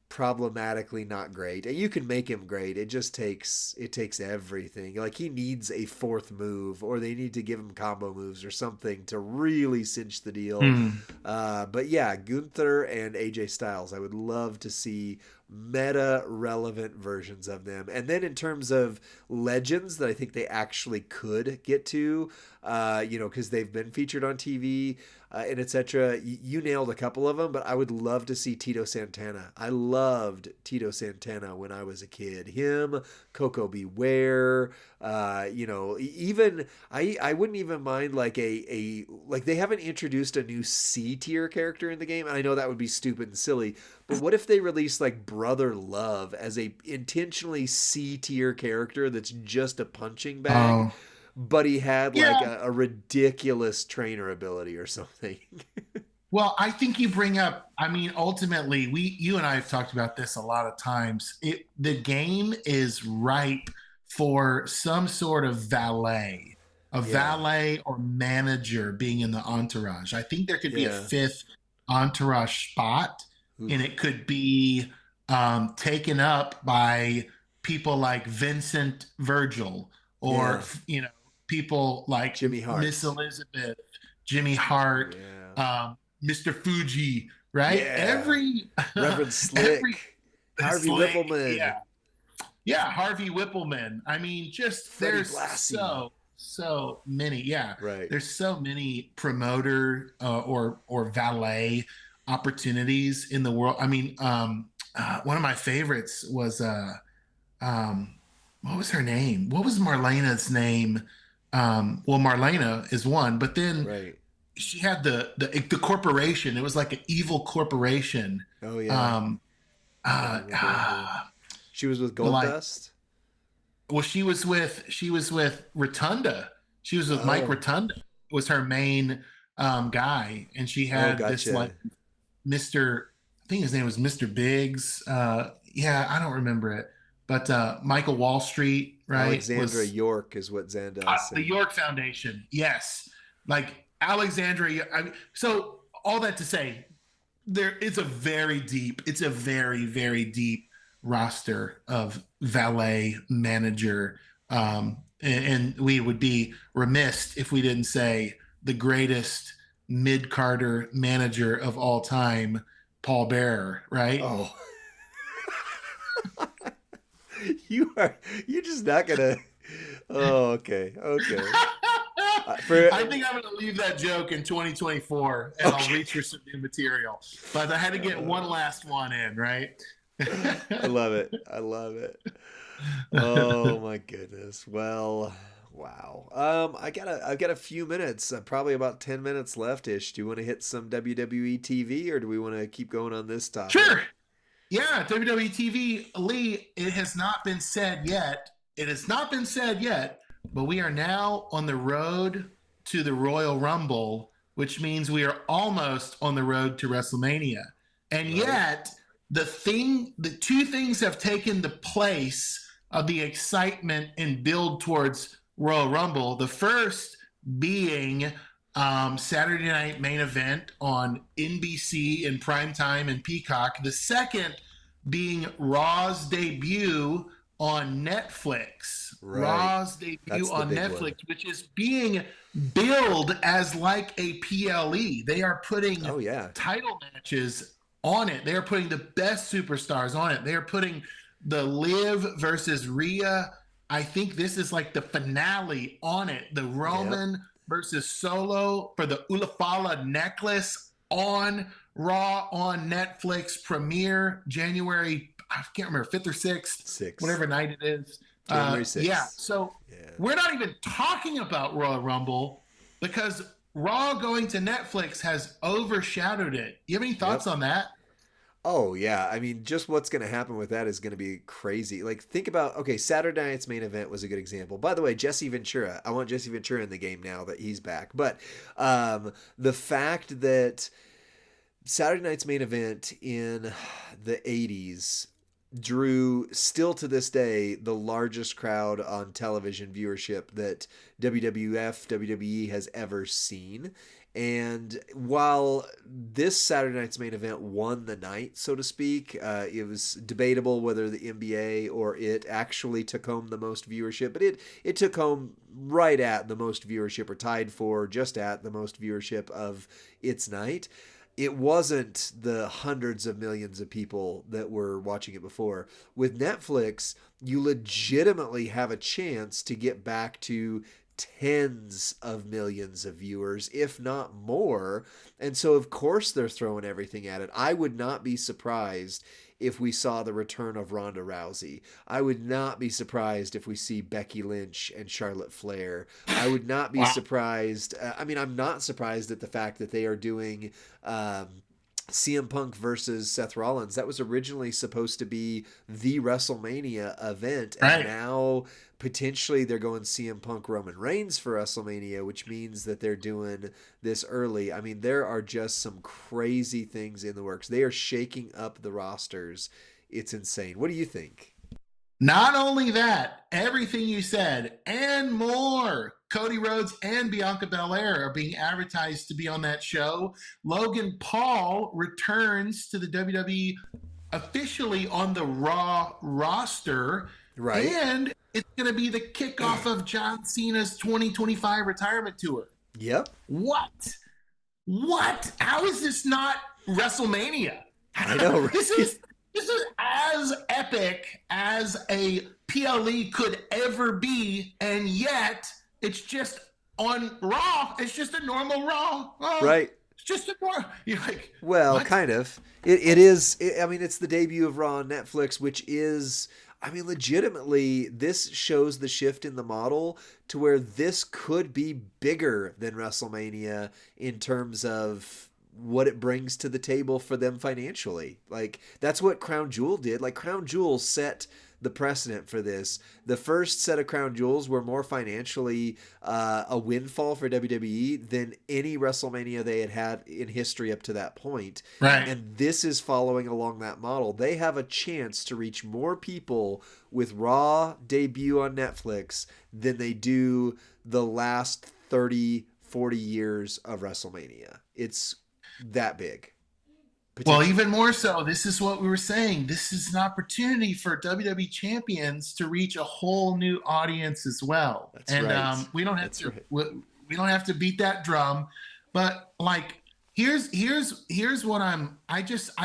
problematically not great, and you can make him great. It just takes everything. Like, he needs a fourth move, or they need to give him combo moves or something to really cinch the deal. But yeah, Gunther and AJ Styles, I would love to see meta relevant versions of them. And then in terms of legends that I think they actually could get to, because they've been featured on TV and etc. You nailed a couple of them, but I would love to see Tito Santana. I loved Tito Santana when I was a kid. Him, Coco Beware, even I wouldn't even mind like like they haven't introduced a new C tier character in the game, and I know that would be stupid and silly, but what if they released like Brother Love as a intentionally C tier character that's just a punching bag? But he had like a ridiculous trainer ability or something. Well, I think you bring up, ultimately, you and I have talked about this a lot of times. The game is ripe for some sort of valet or manager being in the entourage. I think there could be a fifth entourage spot, and it could be taken up by people like Vincent Virgil or, people like Jimmy Hart, Miss Elizabeth, Jimmy Hart, Mr. Fuji, right? Reverend Slick, Harvey Whippleman. Harvey Whippleman. There's so many. There's so many promoter or valet opportunities in the world. One of my favorites was what was her name? What was Marlena's name? Marlena is one, but then she had the corporation. It was like an evil corporation. Oh yeah. She was with Goldust. Well, she was with Rotunda. She was with Mike Rotunda. Was her main guy, and she had this like Mr. I think his name was Mr. Biggs. I don't remember it. But Michael Wall Street, right? Alexandra York is what Xandos said. The York Foundation, yes. Like Alexandra. So all that to say, it's a very, very deep roster of valet manager. And we would be remiss if we didn't say the greatest mid-carder manager of all time, Paul Bearer, right? Oh. You're just not gonna. Oh, okay. I think I'm gonna leave that joke in 2024, and I'll reach for some new material. But I had to get one last one in, right? I love it. Oh my goodness. Well, wow. I've got a few minutes. Probably about 10 minutes left ish. Do you want to hit some WWE TV, or do we want to keep going on this topic? Sure. Yeah, WWE TV, Lee, it has not been said yet. But we are now on the road to the Royal Rumble, which means we are almost on the road to WrestleMania. And yet, the two things have taken the place of the excitement and build towards Royal Rumble. The first being Saturday Night Main Event on NBC in primetime and Peacock. The second being Raw's debut on Netflix. Right. Raw's debut on Netflix, which is being billed as like a PLE. They are putting title matches on it. They are putting the best superstars on it. They are putting the Liv versus Rhea. I think this is like the finale on it. The Roman versus Solo for the Ulafala necklace on Raw on Netflix, premiere January, I can't remember, 5th or 6th, whatever night it is. January 6th. Yeah, so we're not even talking about Royal Rumble because Raw going to Netflix has overshadowed it. You have any thoughts on that? Oh, yeah. I mean, just what's going to happen with that is going to be crazy. Like, think about, okay, Saturday Night's Main Event was a good example. By the way, Jesse Ventura, I want Jesse Ventura in the game now that he's back. But the fact that Saturday Night's Main Event in the 80s drew, still to this day, the largest crowd on television viewership that WWE has ever seen. And while this Saturday Night's Main Event won the night, so to speak, it was debatable whether the NBA or it actually took home the most viewership, but it took home right at the most viewership, or tied for just at the most viewership of its night. It wasn't the hundreds of millions of people that were watching it before. With Netflix, you legitimately have a chance to get back to tens of millions of viewers, if not more. And so, of course, they're throwing everything at it. I would not be surprised if we saw the return of Ronda Rousey. I would not be surprised if we see Becky Lynch and Charlotte Flair. I would not be surprised. I'm not surprised at the fact that they are doing CM Punk versus Seth Rollins. That was originally supposed to be the WrestleMania event, and now potentially they're going CM Punk Roman Reigns for WrestleMania, which means that they're doing this early. I mean, there are just some crazy things in the works. They are shaking up the rosters. It's insane. What do you think? Not only that, everything you said and more. Cody Rhodes and Bianca Belair are being advertised to be on that show. Logan Paul returns to the WWE officially on the Raw roster. Right. And it's going to be the kickoff of John Cena's 2025 retirement tour. Yep. What? How is this not WrestleMania? I know, right? This is as epic as a PLE could ever be, and yet it's just on Raw. It's just a normal Raw. Oh, right. It's just a normal. You're like, well, what? Kind of. It is. It's the debut of Raw on Netflix, which is, legitimately, this shows the shift in the model to where this could be bigger than WrestleMania in terms of what it brings to the table for them financially. Like, that's what Crown Jewel did. Like, Crown Jewel set the precedent for this. The first set of Crown Jewels were more financially a windfall for WWE than any WrestleMania they had in history up to that point. Right. And this is following along that model. They have a chance to reach more people with Raw debut on Netflix than they do the last 30, 40 years of WrestleMania. It's that big. Well, even more so, this is what we were saying. This is an opportunity for WWE champions to reach a whole new audience as well. That's and right. We don't have we don't have to beat that drum, but like here's what I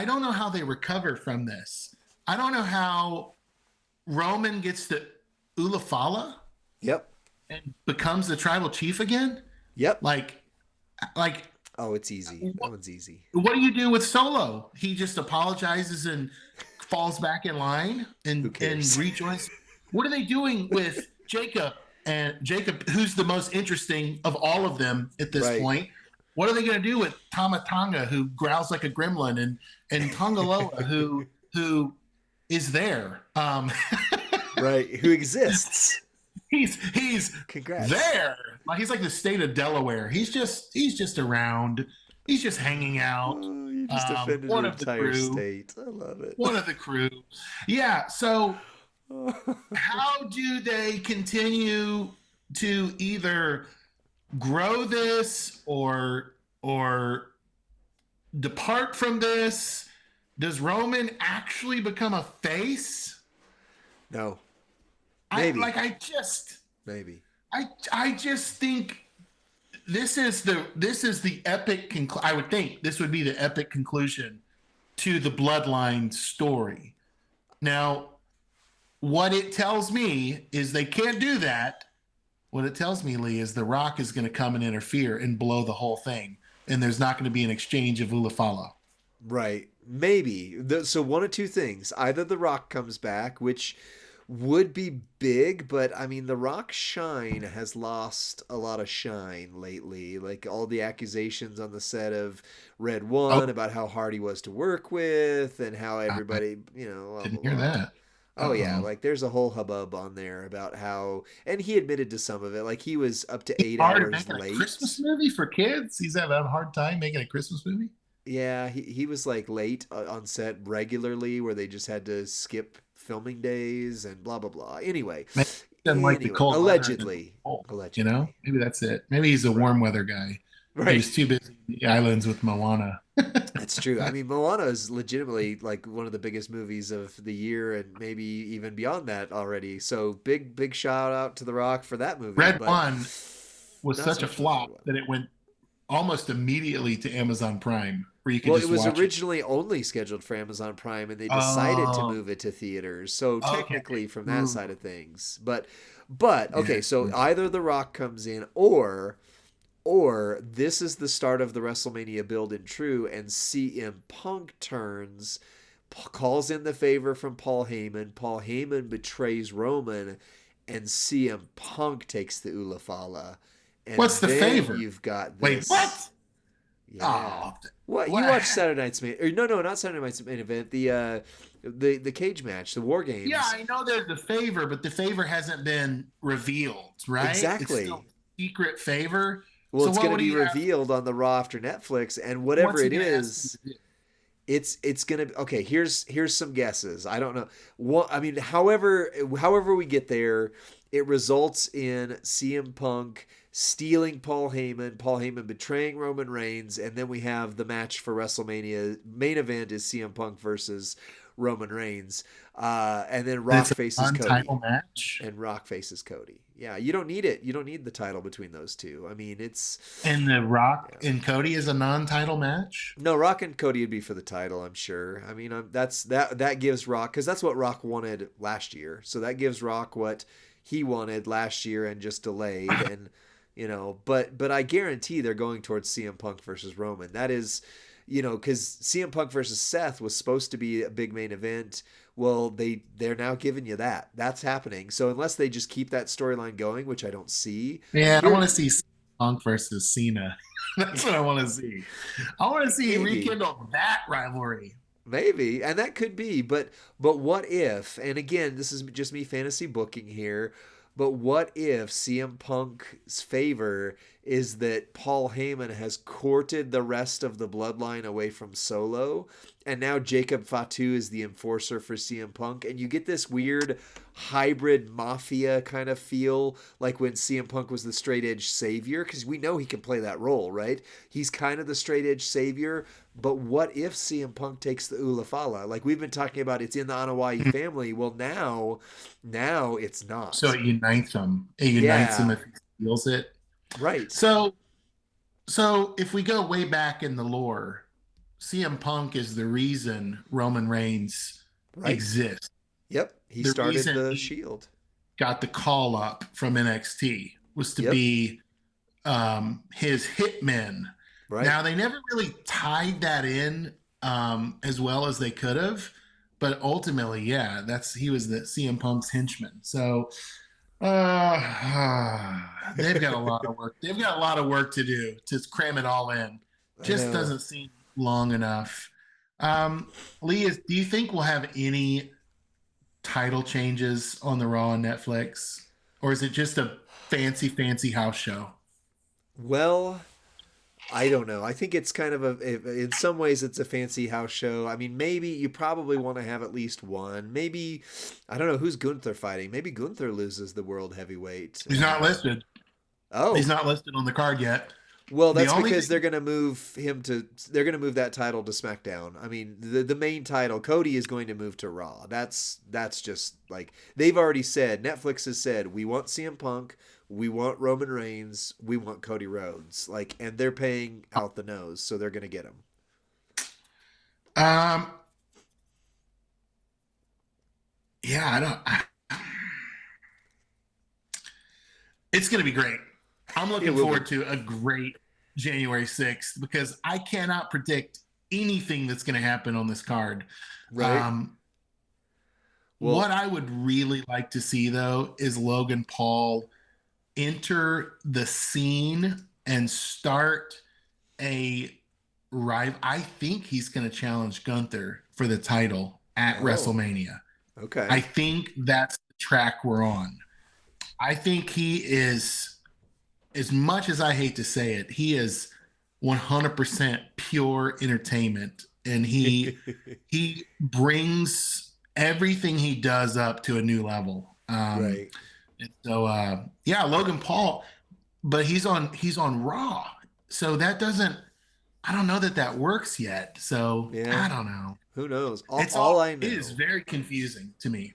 don't know how they recover from this. I don't know how Roman gets to Ulafala. Yep. And becomes the tribal chief again. Yep. Like. Oh, it's easy. That one's easy. What do you do with Solo? He just apologizes and falls back in line and rejoins. What are they doing with Jacob? And Jacob, who's the most interesting of all of them at this point? What are they going to do with Tama Tonga, who growls like a gremlin, and Tongaloa, who is there? Right, who exists. He's Congrats. There. He's like the state of Delaware. He's just around. He's just hanging out. Oh, you just offended one an of the entire crew. state. I love it. One of the crew. Yeah. So, how do they continue to either grow this or depart from this? Does Roman actually become a face? No. Maybe. Maybe. I just think this is the epic I would think this would be the epic conclusion to the Bloodline story. Now, what it tells me is they can't do that. What it tells me, Lee, is The Rock is going to come and interfere and blow the whole thing, and there's not going to be an exchange of Ulafala. Right. Maybe. So one of two things. Either The Rock comes back, which would be big, but I mean, The Rock's shine has lost a lot of shine lately. Like all the accusations on the set of Red One about how hard he was to work with and how everybody, Didn't hear that. Oh yeah, like there's a whole hubbub on there about how, and he admitted to some of it. Like he was up to 8 hours late. A Christmas movie for kids? He's having a hard time making a Christmas movie? Yeah, he was like late on set regularly, where they just had to skip filming days and blah blah blah. Anyway, like the cold allegedly, maybe that's it. Maybe he's a warm weather guy. Right. He's too busy in the islands with Moana. That's true. I mean, Moana is legitimately like one of the biggest movies of the year, and maybe even beyond that already. So big shout out to The Rock for that movie. Red One was such a flop that it went almost immediately to Amazon Prime, where you could just watch it. Well, it was originally only scheduled for Amazon Prime, and they decided to move it to theaters. So technically, from that side of things, but okay. So either The Rock comes in, or this is the start of the WrestleMania build in true, and CM Punk calls in the favor from Paul Heyman. Paul Heyman betrays Roman, and CM Punk takes the Ulafala. And what's the favor? You've got Wait, this. what? Yeah. What? You watched Saturday Night's main? Or no, not Saturday Night's main event. The cage match, the War Games. Yeah, I know there's a favor, but the favor hasn't been revealed, right? Exactly. It's still a secret favor. Well, it's going to be revealed on the Raw after Netflix, and whatever it is, it's going to. Okay, here's some guesses. I don't know. What I mean, however we get there, it results in CM Punk stealing Paul Heyman betraying Roman Reigns, and then we have the match for WrestleMania. Main event is CM Punk versus Roman Reigns, and then Rock faces Cody. Match. And Rock faces Cody. Yeah, you don't need it. You don't need the title between those two. I mean, it's... And the Rock and Cody is a non-title match? No, Rock and Cody would be for the title, I'm sure. I mean, that gives Rock... Because that's what Rock wanted last year. So that gives Rock what he wanted last year and just delayed. And, but I guarantee they're going towards CM Punk versus Roman. That is... because CM Punk versus Seth was supposed to be a big main event. Well, they're now giving you that. That's happening. So unless they just keep that storyline going, which I don't see. Yeah, I want to see CM Punk versus Cena. That's what I want to see. I want to see rekindle that rivalry. Maybe, and that could be. But what if? And again, this is just me fantasy booking here. But what if CM Punk's favor is that Paul Heyman has courted the rest of the bloodline away from Solo, and now Jacob Fatu is the enforcer for CM Punk, and you get this weird hybrid mafia kind of feel, like when CM Punk was the straight edge savior, because we know he can play that role, right? He's kind of the straight edge savior, but what if CM Punk takes the Ulafala? Like we've been talking about, it's in the Anoa'i family. Well, now it's not. So it unites them. It unites them if he feels it. Right. So if we go way back in the lore, CM Punk is the reason Roman Reigns exists. Yep. He started the Shield. Got the call up from NXT was to be his hitmen. Right. Now they never really tied that in as well as they could have, but ultimately, he was the CM Punk's henchman. So they've got a lot of work. They've got a lot of work to do to cram it all in. Just doesn't seem long enough. Lee, do you think we'll have any title changes on the Raw on Netflix, or is it just a fancy house show? Well, I don't know. I think it's kind of in some ways, it's a fancy house show. I mean, maybe you probably want to have at least one. Maybe, I don't know, who's Gunther fighting. Maybe Gunther loses the world heavyweight. He's not listed. Oh, he's not listed on the card yet. Well, that's because they're going to move that title to SmackDown. I mean, the main title, Cody is going to move to Raw. That's just like, they've already said, Netflix has said, we want CM Punk, we want Roman Reigns, we want Cody Rhodes. Like, and they're paying out the nose, so they're going to get him. Yeah, it's going to be great. I'm looking forward to a great January 6th because I cannot predict anything that's going to happen on this card. Right. What I would really like to see, though, is Logan Paul enter the scene and start a rival. I think he's going to challenge Gunther for the title at WrestleMania. Okay. I think that's the track we're on. I think he is, as much as I hate to say it, he is 100% pure entertainment. And he brings everything he does up to a new level. Right. And so, Logan Paul, but he's on Raw. So that doesn't, I don't know that works yet. So I don't know. Who knows? All I know. It is very confusing to me.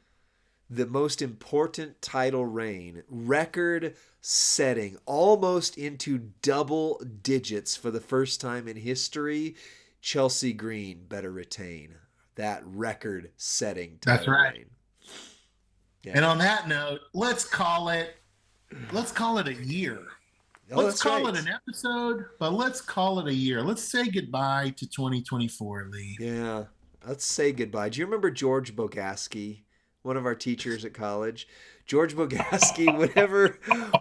The most important title reign, record setting, almost into double digits for the first time in history. Chelsea Green better retain that record setting title reign. Yeah. And on that note, let's call it a year. Let's call it an episode, but let's call it a year. Let's say goodbye to 2024, Lee. Yeah, let's say goodbye. Do you remember George Bogaski? One of our teachers at college, George Bogaski,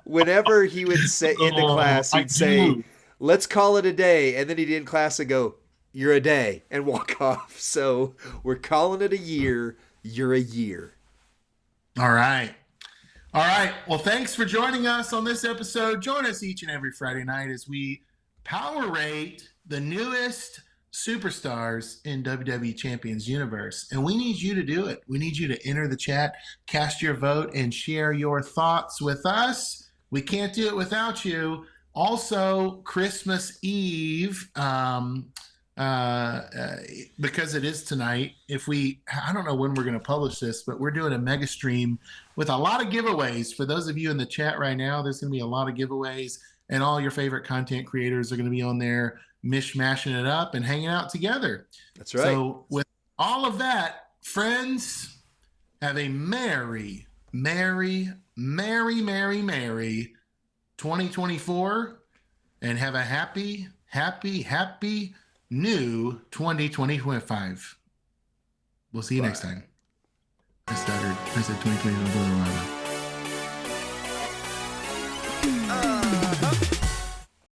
whenever he would say in the class, he'd say, let's call it a day. And then he'd end class and go, you're a day, and walk off. So we're calling it a year. You're a year. All right. Well, thanks for joining us on this episode. Join us each and every Friday night as we power rate the newest superstars in WWE Champions Universe. And we need you to do it. We need you to enter the chat, cast your vote, and share your thoughts with us. We can't do it without you. Also, Christmas Eve, because it is tonight, I don't know when we're going to publish this, but we're doing a mega stream with a lot of giveaways. For those of you in the chat right now, there's going to be a lot of giveaways, and all your favorite content creators are going to be on there mishmashing it up and hanging out together. That's right. So with all of that, friends, have a merry 2024 and have a happy new 2025. We'll see you next time. I said 2024.